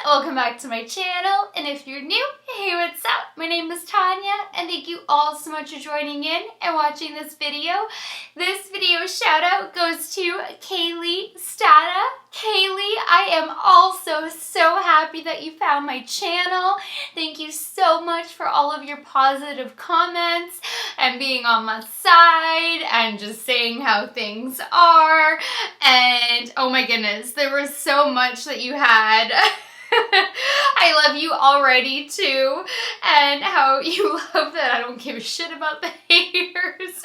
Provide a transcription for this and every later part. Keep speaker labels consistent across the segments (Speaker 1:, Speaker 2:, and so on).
Speaker 1: welcome back to my channel, and if you're new, hey, what's up? My name is Tanya, and thank you all so much for joining in and watching this video. This video shout out goes to Kaylee Stata. Kaylee, I am also so happy that you found my channel. Thank you so much for all of your positive comments and being on my side and just saying how things are. And oh my goodness, there was so much that you had. I love you already too, and how you love that I don't give a shit about the haters.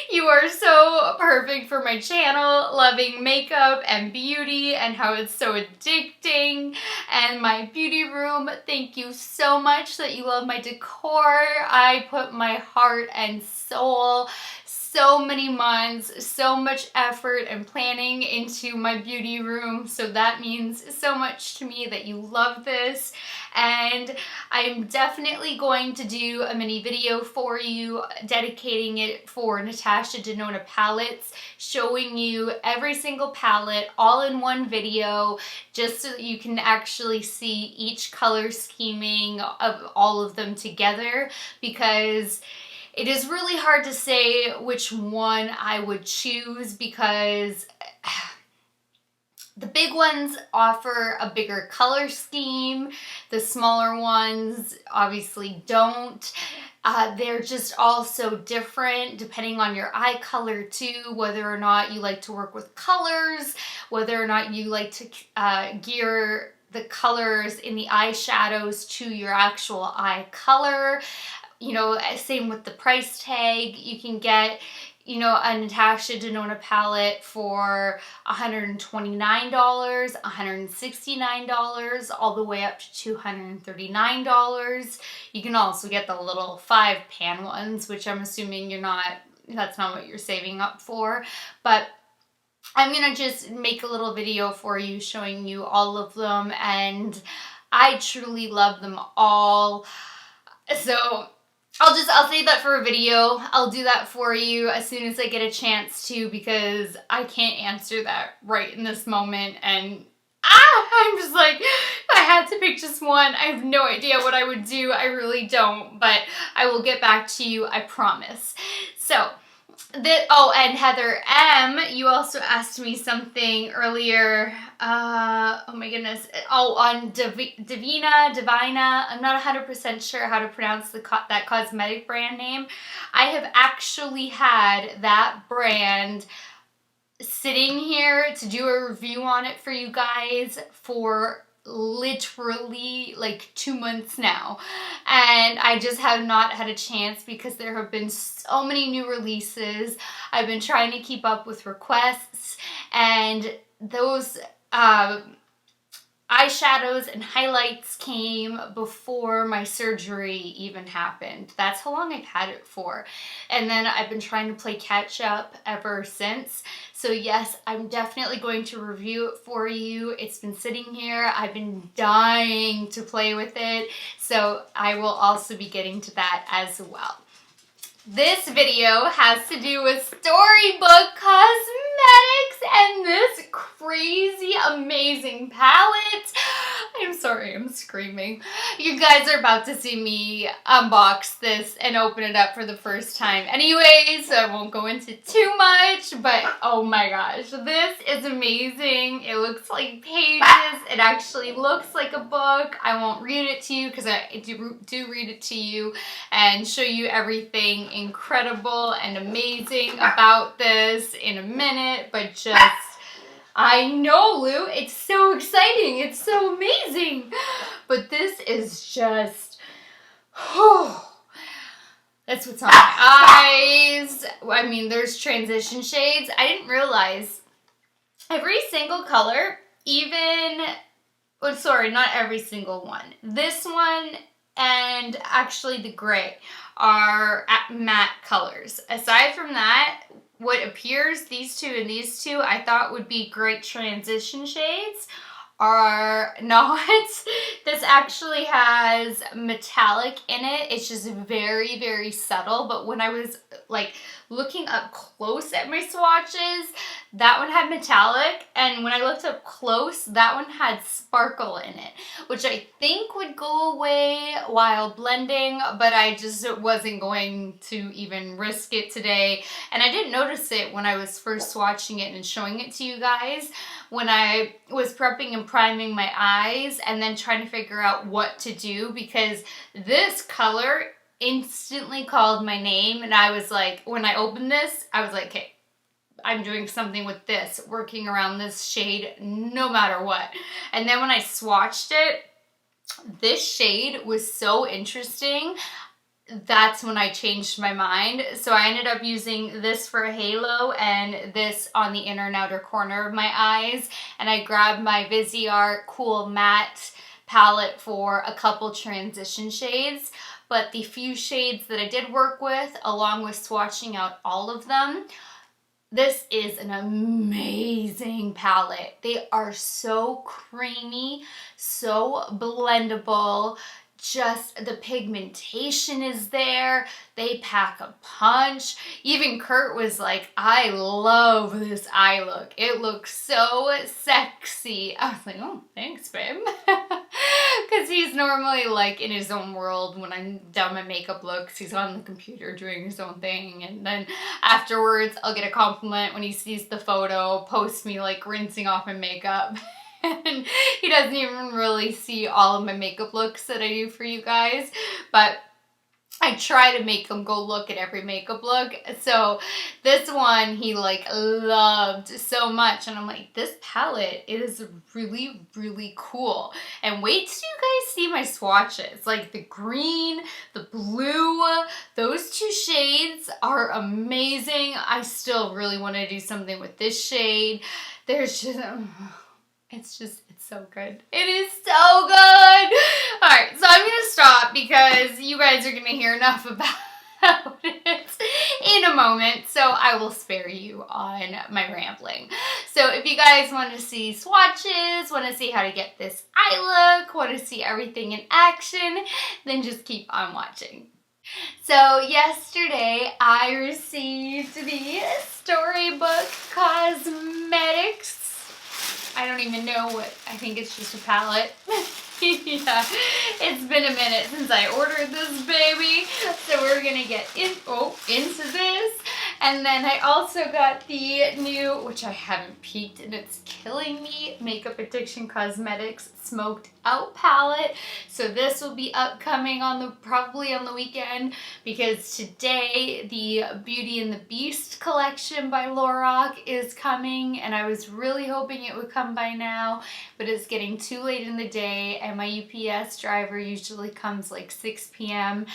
Speaker 1: You are so perfect for my channel, loving makeup and beauty and how it's so addicting. And my beauty room, thank you so much that you love my decor. I put my heart and soul, so many months, so much effort and planning into my beauty room, so that means so much to me that you love this. And I'm definitely going to do a mini video for you dedicating it for Natasha Denona palettes, showing you every single palette all in one video, just so that you can actually see each color scheming of all of them together, because it is really hard to say which one I would choose, because the big ones offer a bigger color scheme. The smaller ones obviously don't. They're just all so different depending on your eye color too, whether or not you like to work with colors, whether or not you like to gear the colors in the eyeshadows to your actual eye color. You know, same with the price tag. You can get, you know, a Natasha Denona palette for $129, $169, all the way up to $239. You can also get the little 5-pan ones, which I'm assuming that's not what you're saving up for. But I'm gonna just make a little video for you showing you all of them, and I truly love them all. So I'll save that for a video. I'll do that for you as soon as I get a chance to, because I can't answer that right in this moment. And I'm just like, if I had to pick just one, I have no idea what I would do. I really don't, but I will get back to you, I promise. So, oh, and Heather M, you also asked me something earlier. Oh my goodness. Oh, on Divina. I'm not 100% sure how to pronounce that cosmetic brand name. I have actually had that brand sitting here to do a review on it for you guys for literally like 2 months now, and I just have not had a chance because there have been so many new releases. I've been trying to keep up with requests, and those eyeshadows and highlights came before my surgery even happened. That's how long I've had it for. And then I've been trying to play catch up ever since. So yes, I'm definitely going to review it for you. It's been sitting here. I've been dying to play with it. So I will also be getting to that as well. This video has to do with Storybook Cosmetics and this crazy, amazing palette. I'm sorry, I'm screaming. You guys are about to see me unbox this and open it up for the first time anyways, so I won't go into too much, but oh my gosh, this is amazing. It looks like pages. It actually looks like a book. I won't read it to you because I do read it to you and show you everything incredible and amazing about this in a minute, but just, I know, Lou, it's so exciting, it's so amazing, but this is just, that's what's on my eyes. I mean, there's transition shades. I didn't realize every single color, even, oh, sorry, not every single one. This one and actually the gray are matte colors. Aside from that, what appears, these two and these two, I thought would be great transition shades, are not. This actually has metallic in it. It's just very, very subtle, but when I was like looking up close at my swatches, That one had metallic, and when I looked up close, that one had sparkle in it, which I think would go away while blending, but I just wasn't going to even risk it today. And I didn't notice it when I was first swatching it and showing it to you guys, when I was prepping and priming my eyes and then trying to figure out what to do, because this color instantly called my name. And I was like, when I opened this, I was like, okay, I'm doing something with this, working around this shade no matter what. And then when I swatched it, this shade was so interesting. That's when I changed my mind. So I ended up using this for a halo and this on the inner and outer corner of my eyes. And I grabbed my Viseart Cool Matte palette for a couple transition shades. But the few shades that I did work with, along with swatching out all of them, this is an amazing palette. They are so creamy, so blendable. Just the pigmentation is there. They pack a punch. Even Kurt was like, I love this eye look. It looks so sexy. I was like, oh, thanks, babe. Because he's normally like in his own world when I'm done my makeup looks. He's on the computer doing his own thing. And then afterwards, I'll get a compliment when he sees the photo, post me like rinsing off my makeup. And he doesn't even really see all of my makeup looks that I do for you guys, but I try to make him go look at every makeup look. So this one he like loved so much, and I'm like, this palette is really, really cool. And wait till you guys see my swatches. Like the green, the blue, those two shades are amazing. I still really want to do something with this shade. There's just it's so good. It is so good. All right, so I'm gonna stop because you guys are gonna hear enough about it in a moment, so I will spare you on my rambling. So if you guys want to see swatches, want to see how to get this eye look, want to see everything in action, then just keep on watching. So yesterday I received the Storybook Cosmetics. I don't even know what, I think it's just a palette. Yeah, it's been a minute since I ordered this baby. So we're gonna get into this. And then I also got the new, which I haven't peeked and it's killing me, Makeup Addiction Cosmetics Smoked Out palette. So this will be upcoming on probably on the weekend, because today the Beauty and the Beast collection by Lorac is coming, and I was really hoping it would come by now, but it's getting too late in the day, and my UPS driver usually comes like 6 p.m.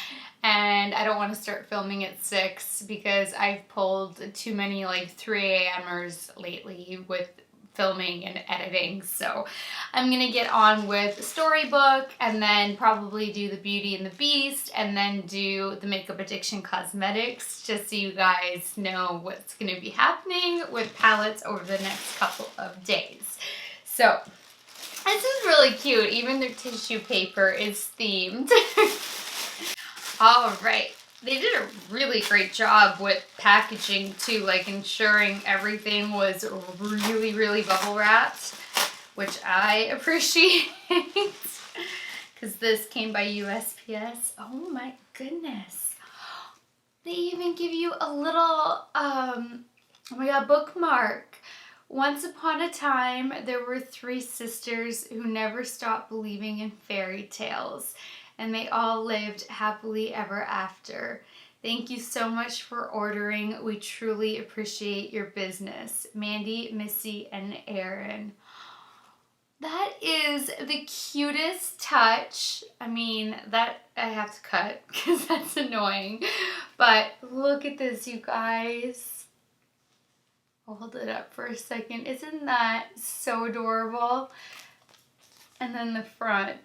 Speaker 1: and I don't want to start filming at 6 because I've pulled too many like 3 a.m.ers lately with filming and editing. So I'm gonna get on with Storybook and then probably do the Beauty and the Beast and then do the Makeup Addiction Cosmetics, just so you guys know what's gonna be happening with palettes over the next couple of days. So this is really cute. Even their tissue paper is themed. All right. They did a really great job with packaging too, like ensuring everything was really, really bubble wrapped, which I appreciate because this came by USPS. Oh my goodness. They even give you a little, bookmark. Once upon a time, there were 3 sisters who never stopped believing in fairy tales, and they all lived happily ever after. Thank you so much for ordering. We truly appreciate your business. Mandy, Missy, and Erin. That is the cutest touch. I mean, that I have to cut because that's annoying. But look at this, you guys. I'll hold it up for a second. Isn't that so adorable? And then the front.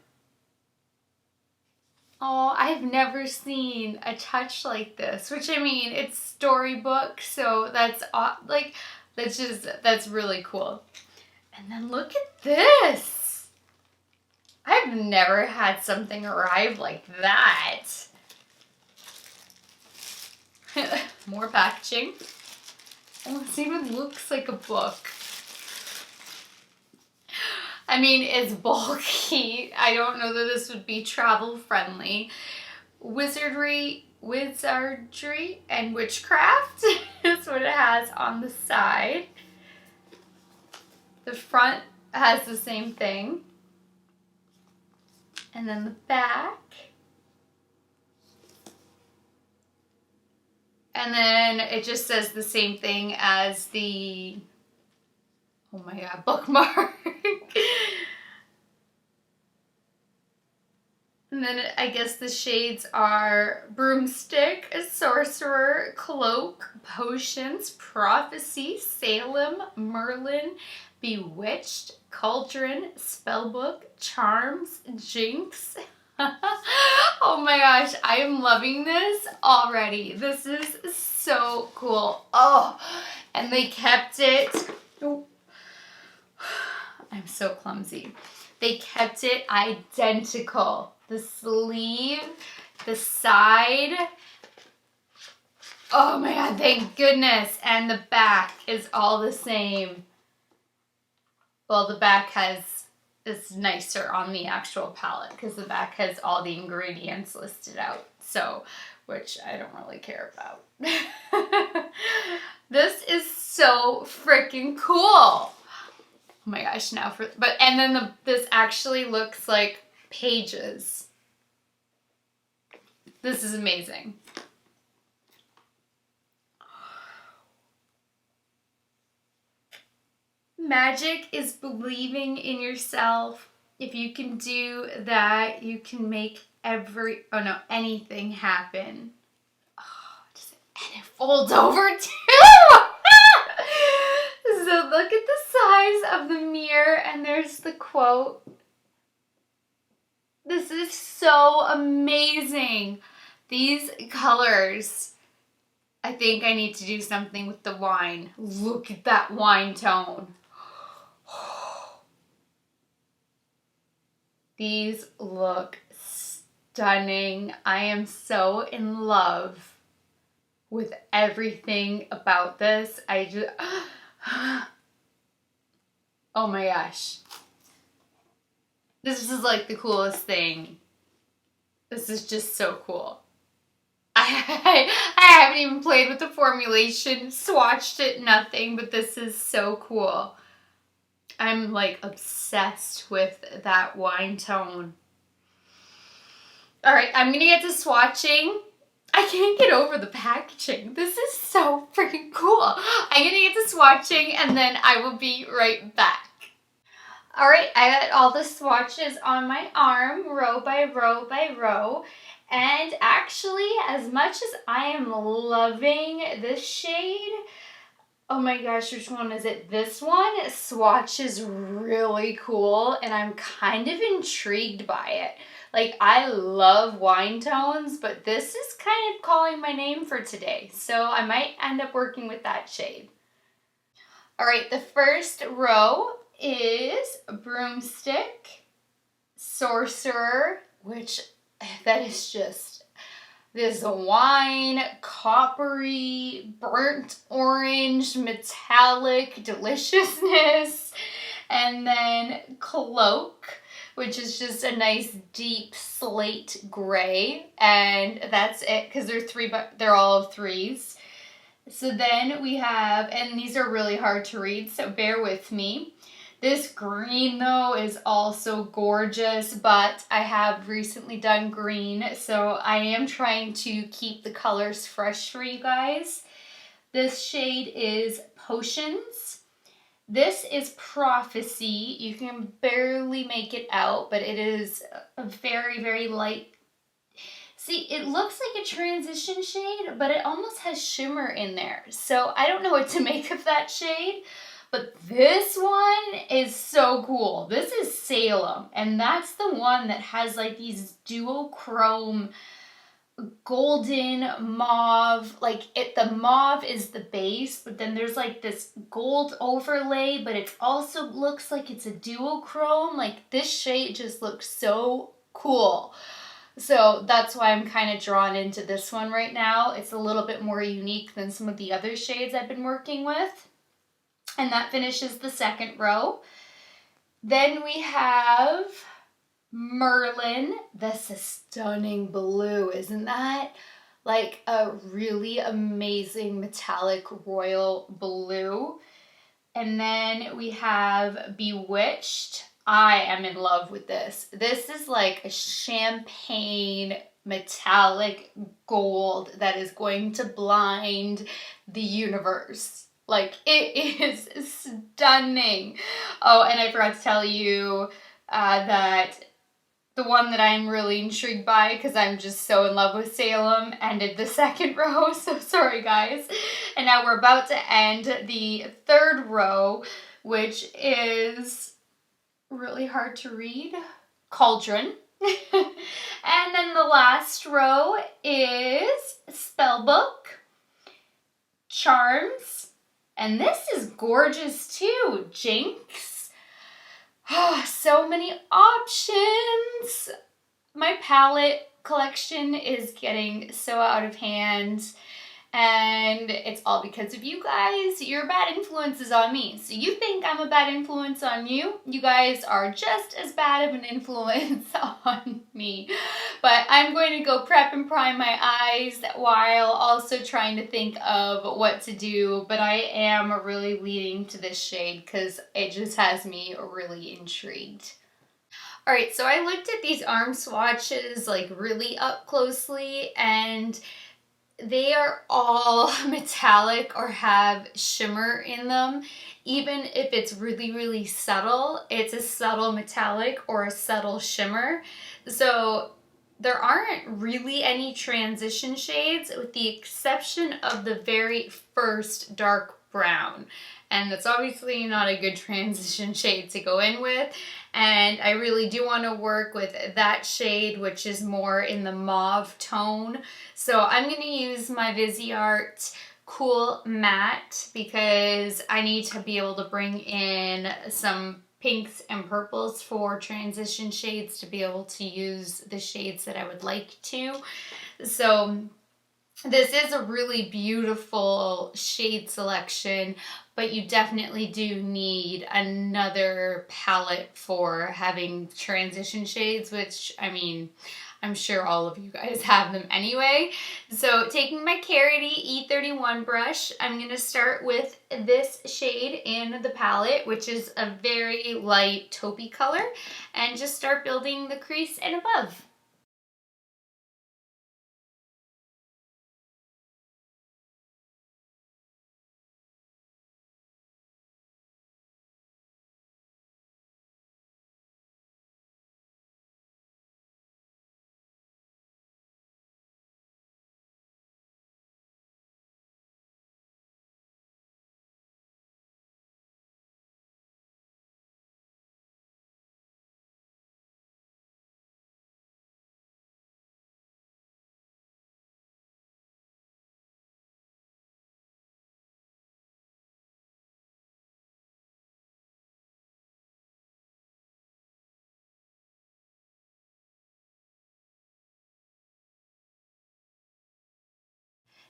Speaker 1: Oh, I've never seen a touch like this, which I mean, it's Storybook, so that's like, that's really cool. And then look at this. I've never had something arrive like that. More packaging. Oh, this even looks like a book. I mean, it's bulky. I don't know that this would be travel friendly. Wizardry and Witchcraft is what it has on the side. The front has the same thing. And then the back. And then it just says the same thing as the, oh my god, bookmark. And then I guess the shades are Broomstick, Sorcerer, Cloak, Potions, Prophecy, Salem, Merlin, Bewitched, Cauldron, Spellbook, Charms, Jinx. Oh my gosh, I am loving this already. This is so cool. Oh, and they kept it. Oh, I'm so clumsy. They kept it identical. The sleeve, the side. Oh my god, thank goodness. And the back is all the same. Well, the back is nicer on the actual palette because the back has all the ingredients listed out. So, which I don't really care about. This is so freaking cool. Oh my gosh, now for, but, and then this actually looks like pages. This is amazing. Magic is believing in yourself. If you can do that, you can make anything happen. Oh, and it folds over too. So look at the size of the mirror, and there's the quote. This is so amazing. These colors, I think I need to do something with the wine. Look at that wine tone. These look stunning. I am so in love with everything about this. I just, oh my gosh. This is like the coolest thing. This is just so cool. I haven't even played with the formulation, swatched it, nothing, but this is so cool. I'm like obsessed with that wine tone. All right, I'm gonna get to swatching. I can't get over the packaging. This is so freaking cool. I'm gonna get to swatching and then I will be right back. All right, I got all the swatches on my arm, row by row by row. And actually, as much as I am loving this shade, oh my gosh, which one is it? This one, swatch is really cool and I'm kind of intrigued by it. Like, I love wine tones, but this is kind of calling my name for today. So I might end up working with that shade. All right, the first row is Broomstick, Sorcerer, which that is just this wine, coppery, burnt orange, metallic deliciousness. And then Cloak, which is just a nice deep slate gray. And that's it, because they're all of threes. So then we have, and these are really hard to read, so bear with me. This green, though, is also gorgeous, but I have recently done green, so I am trying to keep the colors fresh for you guys. This shade is Potions. This is Prophecy. You can barely make it out, but it is a very, very light. See, it looks like a transition shade, but it almost has shimmer in there. So I don't know what to make of that shade. But this one is so cool. This is Salem, and that's the one that has like these duochrome golden mauve. Like the mauve is the base, but then there's like this gold overlay, but it also looks like it's a duochrome. Like this shade just looks so cool. So that's why I'm kind of drawn into this one right now. It's a little bit more unique than some of the other shades I've been working with. And that finishes the second row. Then we have Merlin. This is stunning blue, isn't that? Like a really amazing metallic royal blue. And then we have Bewitched. I am in love with this. This is like a champagne metallic gold that is going to blind the universe. Like, it is stunning. Oh, and I forgot to tell you that the one that I'm really intrigued by, because I'm just so in love with Salem, ended the second row, so sorry guys. And now we're about to end the third row, which is really hard to read. Cauldron. And then the last row is Spellbook, Charms, and this is gorgeous too, Jinx. Oh, so many options. My palette collection is getting so out of hand, and it's all because of you guys. Your bad influences on me. So you think I'm a bad influence on you? You guys are just as bad of an influence on me. But I'm going to go prep and prime my eyes while also trying to think of what to do. But I am really leaning to this shade because it just has me really intrigued. Alright, so I looked at these arm swatches like really up closely, and they are all metallic or have shimmer in them. Even if it's really, really subtle, it's a subtle metallic or a subtle shimmer. So there aren't really any transition shades with the exception of the very first dark brown. And that's obviously not a good transition shade to go in with. And I really do want to work with that shade, which is more in the mauve tone. So I'm going to use my Viseart Cool Matte because I need to be able to bring in some pinks and purples for transition shades to be able to use the shades that I would like to. So this is a really beautiful shade selection, but you definitely do need another palette for having transition shades, which, I mean, I'm sure all of you guys have them anyway. So taking my Carity E31 brush, I'm going to start with this shade in the palette, which is a very light taupey color, and just start building the crease and above.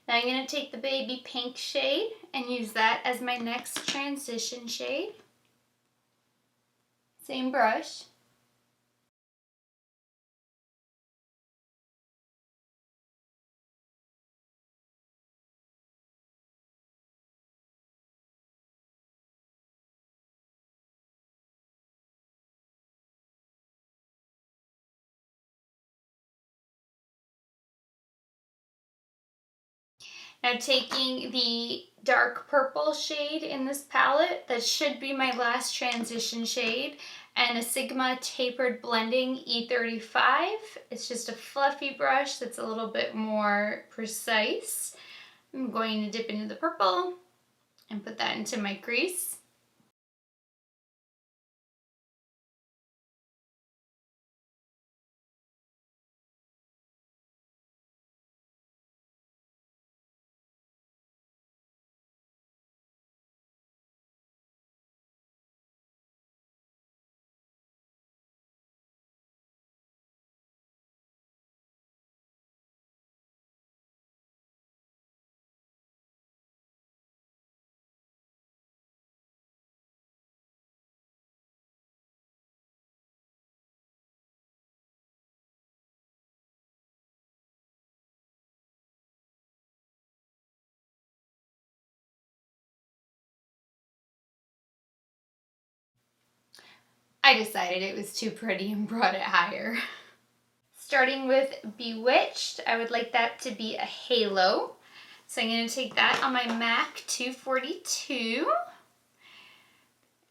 Speaker 1: Now I'm going to take the baby pink shade and use that as my next transition shade. Same brush. Now taking the dark purple shade in this palette, that should be my last transition shade, and a Sigma Tapered Blending E35. It's just a fluffy brush that's a little bit more precise. I'm going to dip into the purple and put that into my crease. I decided it was too pretty and brought it higher. Starting with Bewitched, I would like that to be a halo. So I'm going to take that on my MAC 242.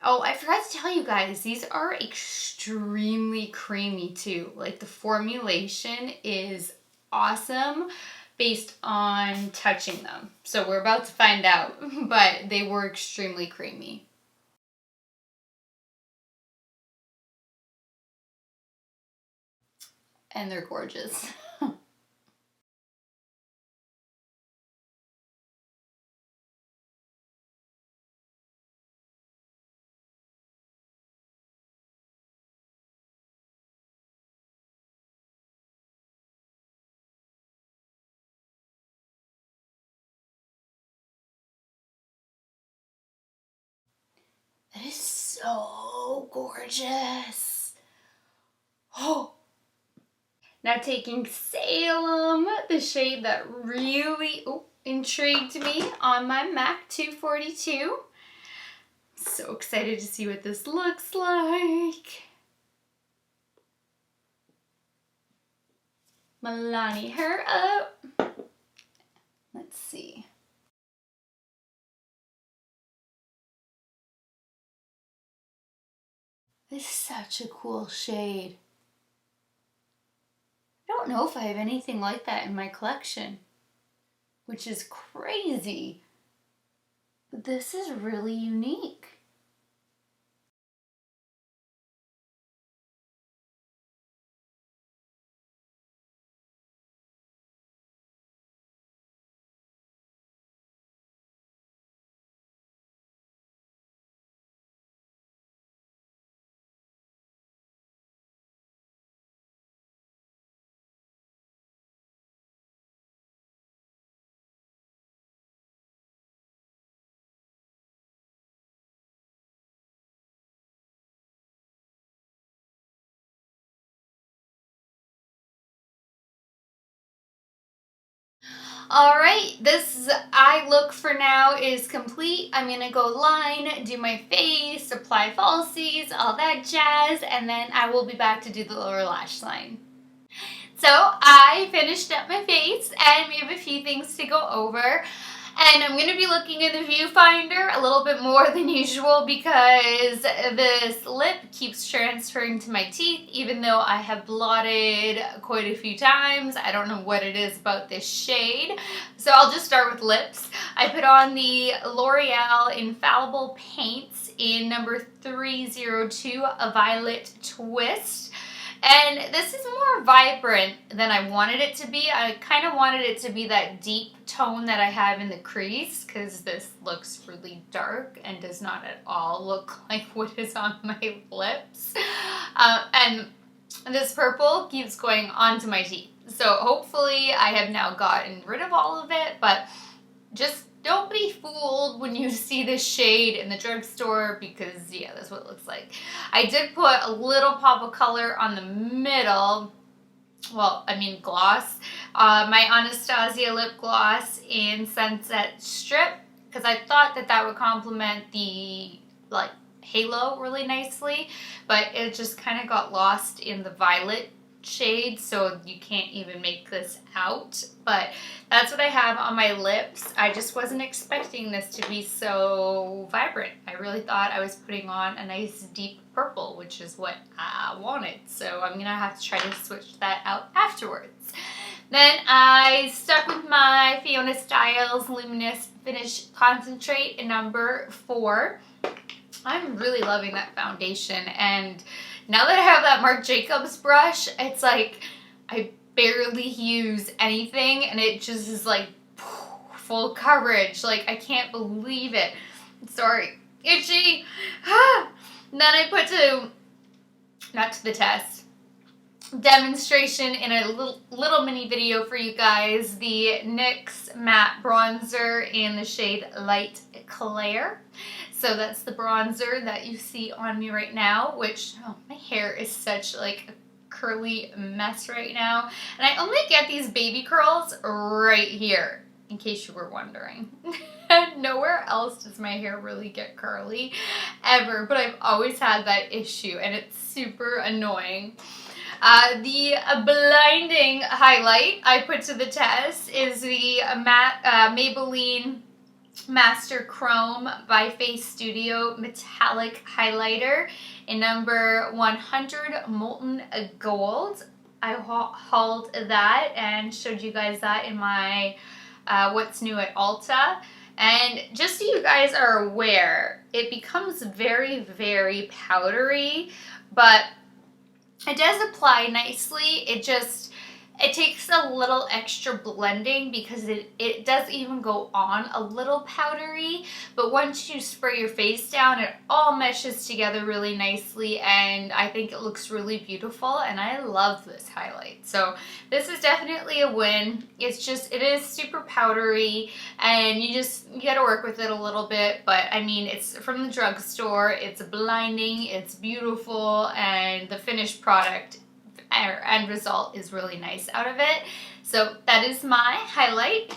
Speaker 1: Oh, I forgot to tell you guys, these are extremely creamy too. Like the formulation is awesome based on touching them. So we're about to find out, but they were extremely creamy. And they're gorgeous. That is so gorgeous. Oh. Now taking Salem, the shade that really intrigued me on my MAC 242. So excited to see what this looks like. Milani her up. Let's see. This is such a cool shade. I don't know if I have anything like that in my collection, which is crazy. But this is really unique. Alright, this eye look for now is complete. I'm going to go line, do my face, apply falsies, all that jazz, and then I will be back to do the lower lash line. So I finished up my face and we have a few things to go over. And I'm going to be looking in the viewfinder a little bit more than usual because this lip keeps transferring to my teeth even though I have blotted quite a few times. I don't know what it is about this shade. So I'll just start with lips. I put on the L'Oreal Infallible Paints in number 302, a Violet Twist. And this is more vibrant than I wanted it to be. I kind of wanted it to be that deep tone that I have in the crease because this looks really dark and does not at all look like what is on my lips. And this purple keeps going onto my teeth. So hopefully I have now gotten rid of all of it, but just don't be fooled when you see this shade in the drugstore because, yeah, that's what it looks like. I did put a little pop of color on the middle. Well, I mean gloss. My Anastasia lip gloss in Sunset Strip because I thought that that would complement the, like, halo really nicely. But it just kind of got lost in the violet shade, so you can't even make this out, but that's what I have on my lips. I just wasn't expecting this to be so vibrant. I really thought I was putting on a nice deep purple, which is what I wanted, so I'm gonna have to try to switch that out afterwards. Then I stuck with my Fiona Stiles Luminous Finish Concentrate in number 4. I'm really loving that foundation, and now that I have that Marc Jacobs brush, it's like I barely use anything and it just is like full coverage. Like, I can't believe it. Sorry. Itchy. Then I put to, not to the test, demonstration in a little mini video for you guys, the NYX Matte Bronzer in the shade Light Claire. So that's the bronzer that you see on me right now, which, oh, my hair is such like a curly mess right now. And I only get these baby curls right here. in case you were wondering. Nowhere else does my hair really get curly, ever, but I've always had that issue, and it's super annoying. The blinding highlight I put to the test is the matte Maybelline Master Chrome by Face Studio Metallic Highlighter in number 100 Molten Gold. I hauled that and showed you guys that in my What's New at Ulta. And just so you guys are aware, it becomes very, very powdery, but it does apply nicely. It takes a little extra blending because it does even go on a little powdery, but once you spray your face down, it all meshes together really nicely, and I think it looks really beautiful, and I love this highlight. So this is definitely a win. It is super powdery, and you gotta work with it a little bit, but I mean, it's from the drugstore, it's blinding, it's beautiful, and the finished product end result is really nice out of it. So that is my highlight.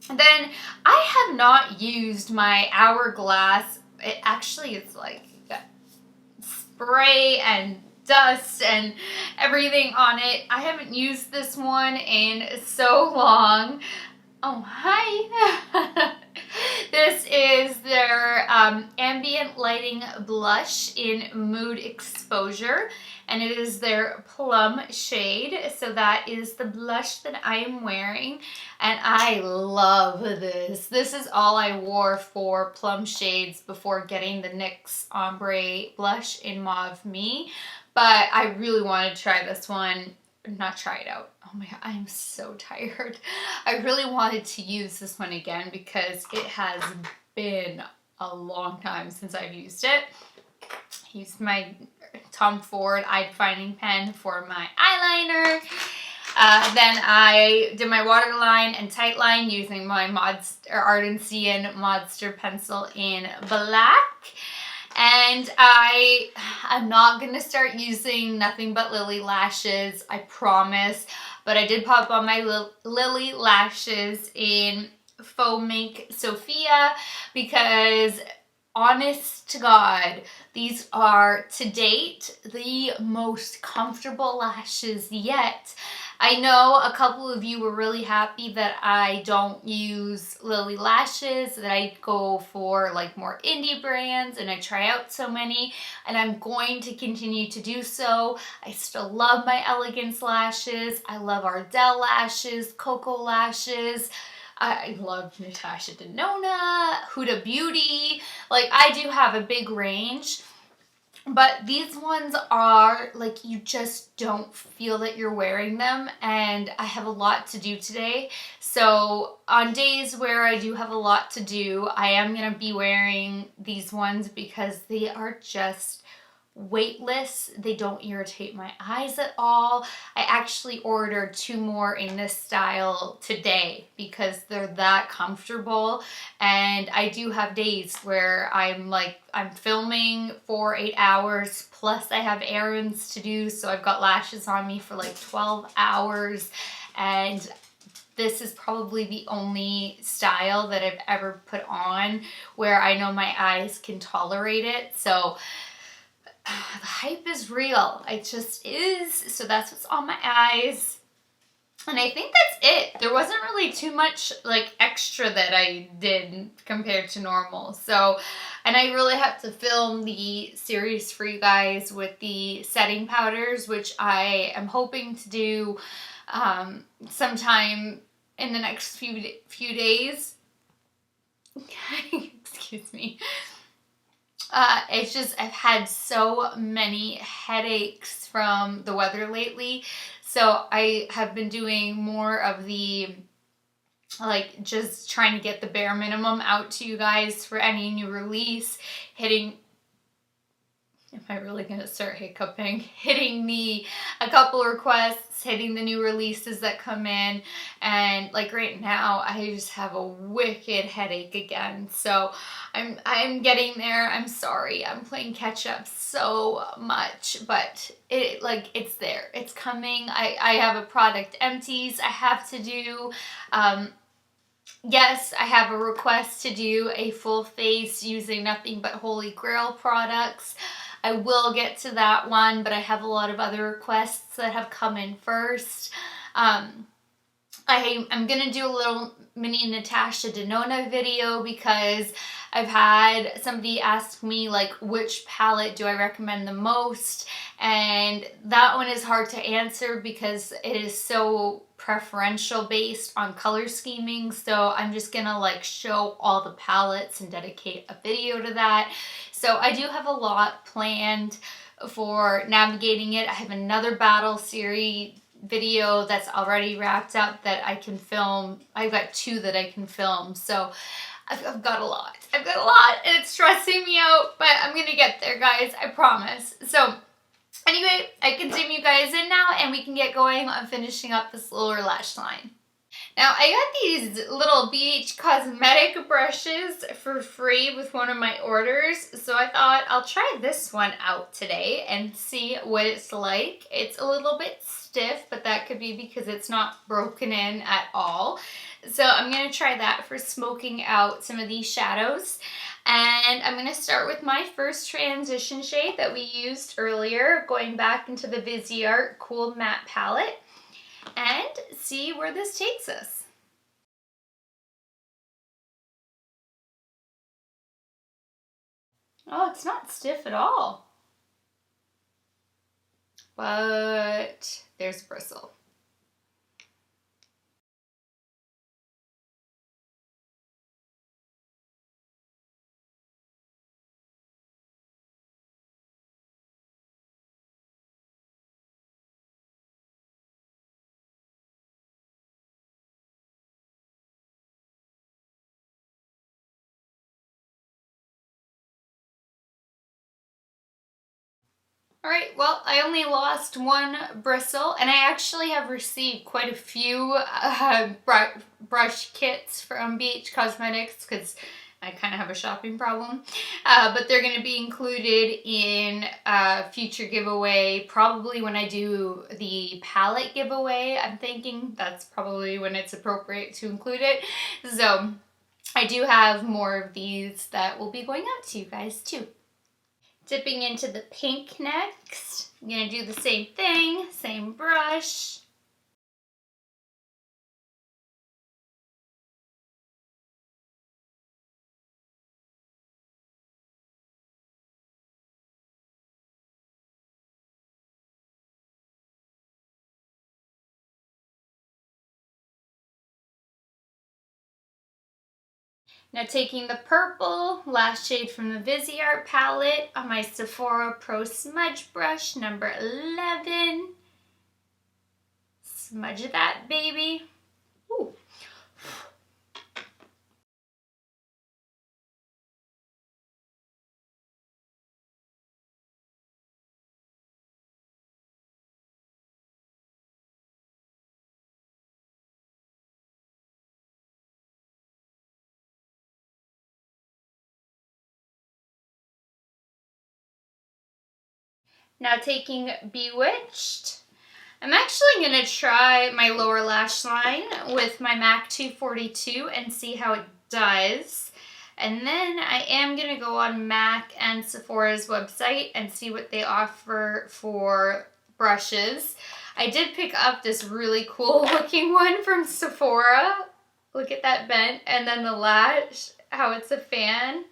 Speaker 1: Then I have not used my Hourglass. It's like spray and dust and everything on it. I haven't used this one in so long. Oh, hi. This is their Ambient Lighting Blush in Mood Exposure, and it is their plum shade. So that is the blush that I am wearing, and I love this. This is all I wore for plum shades before getting the NYX Ombre blush in Mauve Me, but I really want to try this one. Not try it out. Oh my god, I'm so tired. I really wanted to use this one again because it has been a long time since I've used it. I used my Tom Ford eye defining pen for my eyeliner. Then I did my waterline and tightline using my Ardency and Modster pencil in black. And I'm not going to start using Nothing But Lily lashes, I promise. But I did pop on my Lily lashes in Faux Mink Sophia because, honest to God, these are, to date, the most comfortable lashes yet. I know a couple of you were really happy that I don't use Lily lashes, that I go for like more indie brands and I try out so many, and I'm going to continue to do so. I still love my Elegance lashes. I love Ardell lashes, Cocoa lashes. I love Natasha Denona, Huda Beauty. Like, I do have a big range. But these ones are like, you just don't feel that you're wearing them, and I have a lot to do today. So on days where I do have a lot to do, I am going to be wearing these ones because they are just weightless. They don't irritate my eyes at all. I actually ordered 2 more in this style today because they're that comfortable, and I do have days where I'm filming for 8 hours plus I have errands to do, so I've got lashes on me for like 12 hours, and this is probably the only style that I've ever put on where I know my eyes can tolerate it. So the hype is real. It just is. So that's what's on my eyes. And I think that's it. There wasn't really too much like extra that I did compared to normal. So, and I really have to film the series for you guys with the setting powders, which I am hoping to do sometime in the next few days. Excuse me. It's just, I've had so many headaches from the weather lately. So I have been doing more of the, like, just trying to get the bare minimum out to you guys for any new release, hitting, am I really going to start hiccuping? Hitting a couple requests, hitting the new releases that come in, and like right now I just have a wicked headache again. So I'm getting there. I'm sorry. I'm playing catch up so much, but it's there. It's coming. I have a product empties I have to do. Yes, I have a request to do a full face using nothing but Holy Grail products. I will get to that one, but I have a lot of other requests that have come in first. I'm gonna do a little mini Natasha Denona video because I've had somebody ask me like which palette do I recommend the most, and that one is hard to answer because it is so preferential based on color scheming. So I'm just gonna like show all the palettes and dedicate a video to that. So I do have a lot planned for navigating it. I have another battle series video that's already wrapped up that I can film. I've got 2 that I can film, so I've got a lot. I've got a lot and it's stressing me out, but I'm gonna get there, guys, I promise. So anyway, I can zoom you guys in now and we can get going on finishing up this lower lash line. Now, I got these little BH cosmetic brushes for free with one of my orders, so I thought I'll try this one out today and see what it's like. It's a little bit stiff, but that could be because it's not broken in at all. So I'm going to try that for smoking out some of these shadows. And I'm going to start with my first transition shade that we used earlier, going back into the Viseart Cool Matte Palette, and see where this takes us. Oh, it's not stiff at all, but there's bristle. Alright, well, I only lost 1 bristle, and I actually have received quite a few brush kits from BH Cosmetics because I kind of have a shopping problem. But they're going to be included in a future giveaway, probably when I do the palette giveaway. I'm thinking that's probably when it's appropriate to include it. So I do have more of these that will be going out to you guys too. Dipping into the pink next. I'm going to do the same thing, same brush. Now taking the purple lash shade from the Viseart palette on my Sephora Pro Smudge Brush number 11. Smudge that baby. Ooh. Now taking Bewitched. I'm actually going to try my lower lash line with my MAC 242 and see how it does. And then I am going to go on MAC and Sephora's website and see what they offer for brushes. I did pick up this really cool looking one from Sephora. Look at that bent. And then the lash, how it's a fan.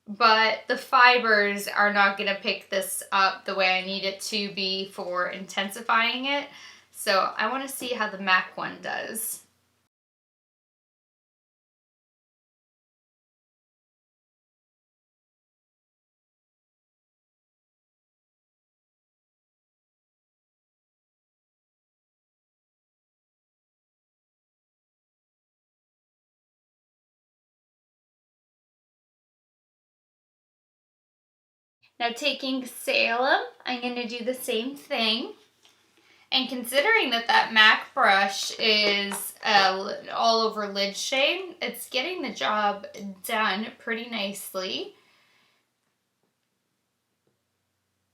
Speaker 1: But the fibers are not going to pick this up the way I need it to be for intensifying it. So I want to see how the MAC one does. Now taking Salem, I'm going to do the same thing. And considering that that MAC brush is all over lid shade, it's getting the job done pretty nicely.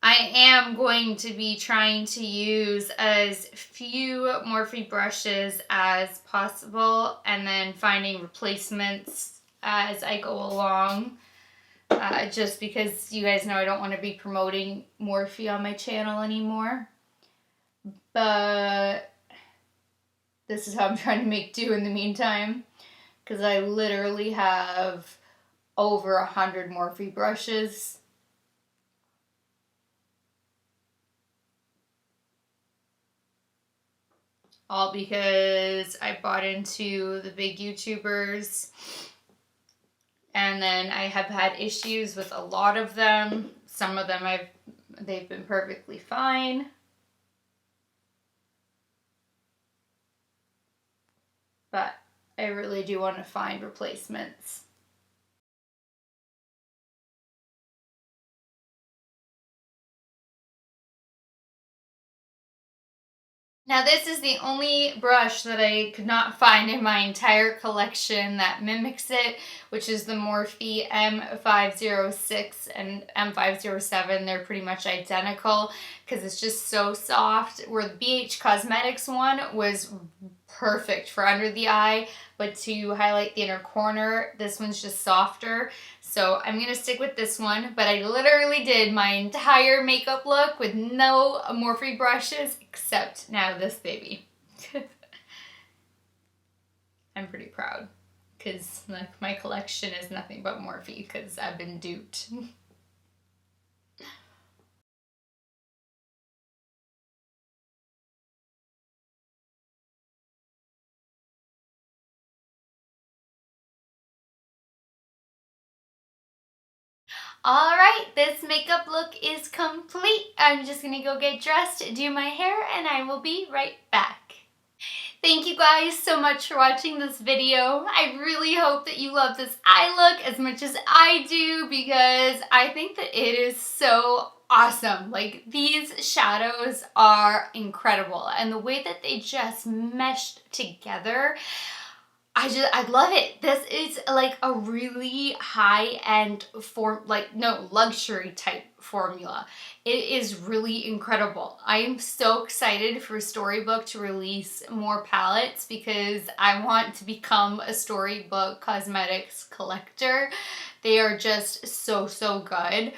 Speaker 1: I I am going to be trying to use as few Morphe brushes as possible and then finding replacements as I go along. Just because you guys know I don't want to be promoting Morphe on my channel anymore. But this is how I'm trying to make do in the meantime. Because I literally have over 100 Morphe brushes. All because I bought into the big YouTubers. And then I have had issues with a lot of them. Some of them they've been perfectly fine. But I really do want to find replacements. Now this is the only brush that I could not find in my entire collection that mimics it, which is the Morphe M506 and M507. They're pretty much identical because it's just so soft, where the BH Cosmetics one was perfect for under the eye, but to highlight the inner corner, this one's just softer. So I'm going to stick with this one, but I literally did my entire makeup look with no Morphe brushes except now this baby. I'm pretty proud because like my collection is nothing but Morphe because I've been duped. Alright, this makeup look is complete. I'm just gonna go get dressed, do my hair, and I will be right back. Thank you guys so much for watching this video. I really hope that you love this eye look as much as I do because I think that it is so awesome. Like, these shadows are incredible, and the way that they just meshed together, I love it. This is like a really high-end luxury type formula. It is really incredible. I am so excited for Storybook to release more palettes because I want to become a Storybook cosmetics collector. They are just so, so good.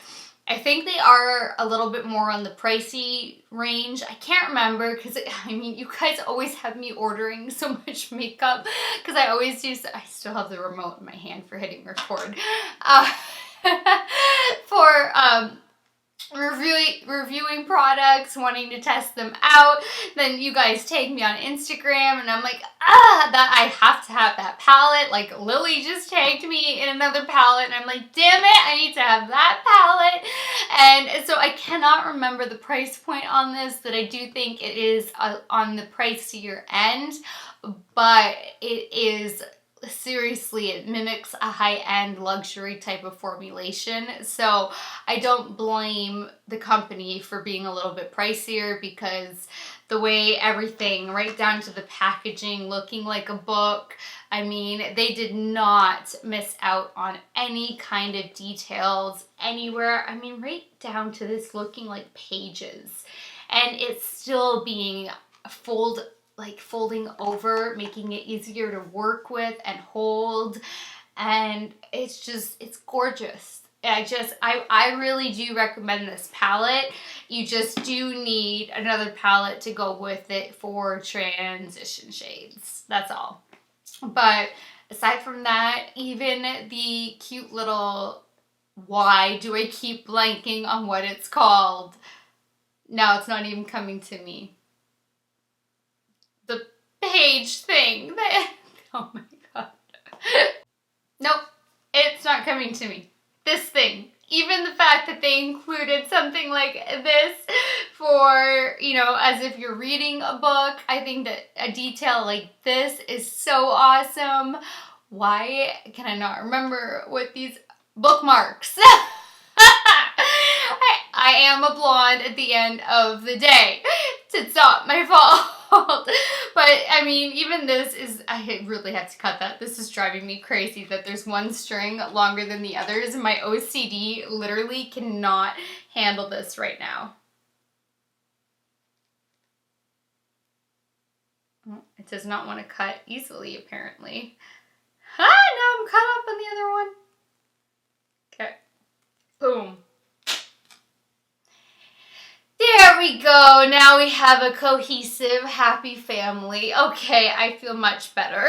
Speaker 1: I think they are a little bit more on the pricey range. I can't remember because, I mean, you guys always have me ordering so much makeup because I always do. I still have the remote in my hand for hitting record. For reviewing products, wanting to test them out. Then you guys tag me on Instagram and I'm like, that I have to have that palette. Like Lily just tagged me in another palette and I'm like, damn it, I need to have that palette. And so I cannot remember the price point on this, but I do think it is on the pricier end, but it is seriously, it mimics a high-end luxury type of formulation. So I don't blame the company for being a little bit pricier because the way everything, right down to the packaging looking like a book, I mean, they did not miss out on any kind of details anywhere. I mean, right down to this looking like pages, and it's still being folding over, making it easier to work with and hold, and it's gorgeous. I really do recommend this palette. You just do need another palette to go with it for transition shades. That's all. But aside from that, even the cute little, why do I keep blanking on what it's called? Now it's not even coming to me. The page thing. Oh my god. Nope, it's not coming to me. This thing. Even the fact that they included something like this for, you know, as if you're reading a book. I think that a detail like this is so awesome. Why can I not remember what these bookmarks? I am a blonde at the end of the day. It's not my fault. fault. But I mean, even this is, I really have to cut that. This is driving me crazy that there's one string longer than the others. My OCD literally cannot handle this right now. It does not want to cut easily, apparently. Ah, now I'm cut up on the other one. Okay. Boom. There we go. Now we have a cohesive, happy family. Okay, I feel much better.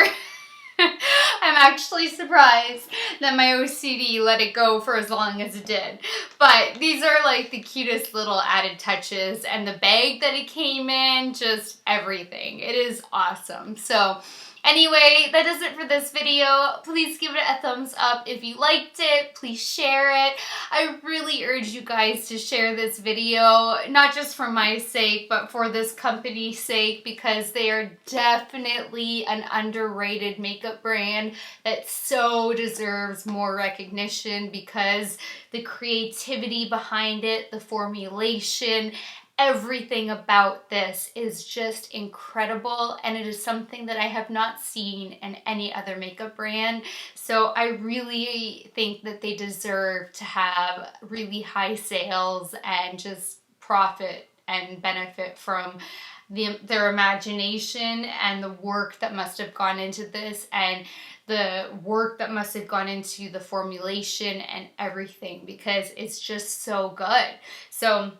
Speaker 1: I'm actually surprised that my OCD let it go for as long as it did. But these are like the cutest little added touches, and the bag that it came in, just everything. It is awesome. So anyway, that does it for this video. Please give it a thumbs up if you liked it. Please share it. I really urge you guys to share this video, not just for my sake, but for this company's sake, because they are definitely an underrated makeup brand that so deserves more recognition, because the creativity behind it, the formulation, everything about this is just incredible, and it is something that I have not seen in any other makeup brand. So I really think that they deserve to have really high sales and just profit and benefit from their imagination and the work that must have gone into this, and the work that must have gone into the formulation and everything, because it's just so good. So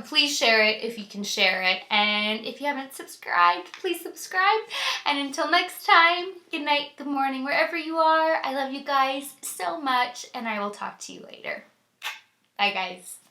Speaker 1: please share it if you can share it. And if you haven't subscribed, please subscribe. And until next time, good night, good morning, wherever you are. I love you guys so much, and I will talk to you later. Bye, guys.